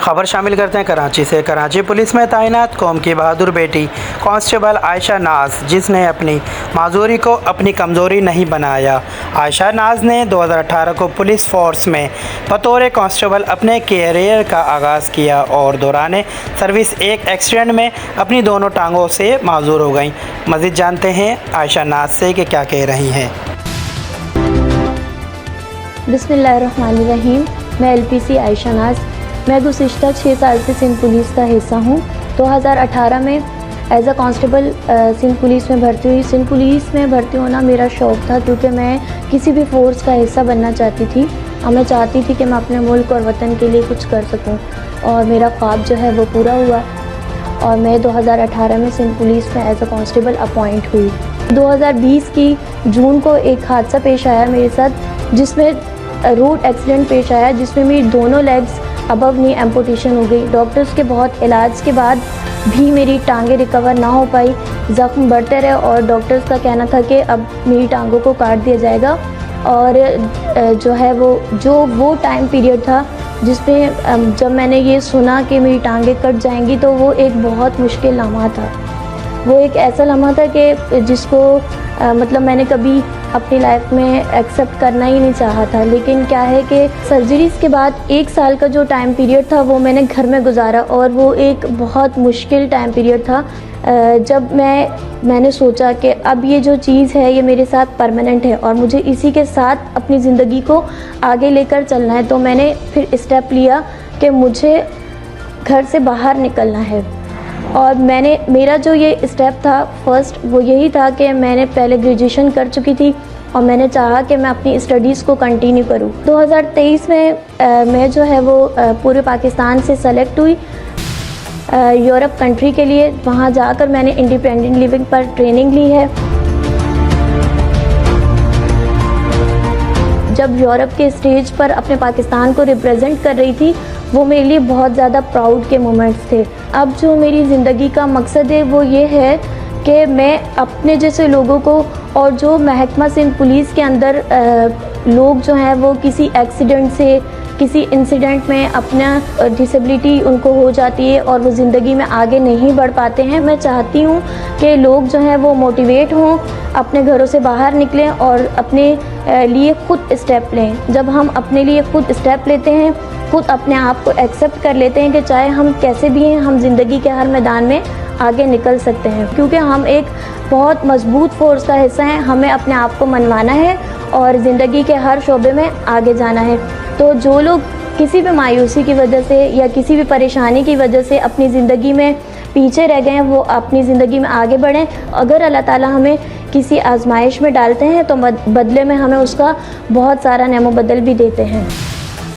खबर शामिल करते हैं कराची से। कराची पुलिस में तैनात कौम की बहादुर बेटी कांस्टेबल आयशा नाज, जिसने अपनी माजूरी को अपनी कमज़ोरी नहीं बनाया। आयशा नाज ने 2018 को पुलिस फोर्स में बतौर कांस्टेबल अपने कैरियर का आगाज़ किया और दौरान सर्विस एक एक्सीडेंट में अपनी दोनों टांगों से माजूर हो गईं। मज़ीद जानते हैं आयशा नाज से कि क्या कह रही हैं। बिस्मिल्लाहिर्रहमानिर्रहीम। मैं LPC आयशा नाज। मैं गुज़िश्ता 6 साल से सिंध पुलिस का हिस्सा हूँ। 2018 में as a constable Sindh police में भर्ती हुई। सिंध पुलिस में भर्ती होना मेरा शौक़ था, क्योंकि मैं किसी भी फ़ोर्स का हिस्सा बनना चाहती थी और मैं चाहती थी कि मैं अपने मुल्क और वतन के लिए कुछ कर सकूँ, और मेरा ख्वाब जो है वो पूरा हुआ और मैं 2018 में सिंध पुलिस में एज अ कांस्टेबल अपॉइंट हुई। 2020 की जून को एक हादसा पेश आया मेरे साथ, जिसमें रोड एक्सीडेंट पेश आया, जिसमें मेरी दोनों लेग्स अबव नी एम्पुटेशन हो गई। डॉक्टर्स के बहुत इलाज के बाद भी मेरी टांगें रिकवर ना हो पाई, ज़ख्म बढ़ते रहे और डॉक्टर्स का कहना था कि अब मेरी टांगों को काट दिया जाएगा। और जो है वो टाइम पीरियड था जिसमें जब मैंने ये सुना कि मेरी टांगें कट जाएंगी, तो वो एक बहुत मुश्किल लम्हा था। वो एक ऐसा लम्हा था कि जिसको मतलब मैंने कभी अपनी लाइफ में एक्सेप्ट करना ही नहीं चाहा था। लेकिन क्या है कि सर्जरीज़ के बाद 1 साल का जो टाइम पीरियड था वो मैंने घर में गुजारा, और वो एक बहुत मुश्किल टाइम पीरियड था। जब मैंने सोचा कि अब ये जो चीज़ है ये मेरे साथ परमानेंट है और मुझे इसी के साथ अपनी ज़िंदगी को आगे लेकर चलना है, तो मैंने फिर स्टेप लिया कि मुझे घर से बाहर निकलना है। और मेरा जो ये स्टेप था फर्स्ट, वो यही था कि मैंने पहले ग्रेजुएशन कर चुकी थी और मैंने चाहा कि मैं अपनी स्टडीज़ को कंटिन्यू करूं। 2023 में मैं जो है वो पूरे पाकिस्तान से सेलेक्ट हुई यूरोप कंट्री के लिए। वहां जाकर मैंने इंडिपेंडेंट लिविंग पर ट्रेनिंग ली है। जब यूरोप के स्टेज पर अपने पाकिस्तान को रिप्रेजेंट कर रही थी, वो मेरे लिए बहुत ज़्यादा प्राउड के मोमेंट्स थे। अब जो मेरी ज़िंदगी का मकसद है वो ये है कि मैं अपने जैसे लोगों को, और जो महकमा सिंध पुलिस के अंदर लोग जो हैं वो किसी एक्सीडेंट से, किसी इंसिडेंट में अपना डिसेबिलिटी उनको हो जाती है और वो ज़िंदगी में आगे नहीं बढ़ पाते हैं, मैं चाहती हूँ कि लोग जो हैं वो मोटिवेट हों, अपने घरों से बाहर निकलें और अपने लिए ख़ुद स्टेप लें। जब हम अपने लिए ख़ुद स्टेप लेते हैं, खुद अपने आप को एक्सेप्ट कर लेते हैं कि चाहे हम कैसे भी हैं, हम ज़िंदगी के हर मैदान में आगे निकल सकते हैं, क्योंकि हम एक बहुत मजबूत फोर्स का हिस्सा हैं। हमें अपने आप को मनवाना है और ज़िंदगी के हर शोबे में आगे जाना है। तो जो लोग किसी भी मायूसी की वजह से या किसी भी परेशानी की वजह से अपनी ज़िंदगी में पीछे रह गए हैं, वो अपनी ज़िंदगी में आगे बढ़ें। अगर अल्लाह ताला हमें किसी आजमाइश में डालते हैं तो बदले में हमें उसका बहुत सारा नेमो बदल भी देते हैं।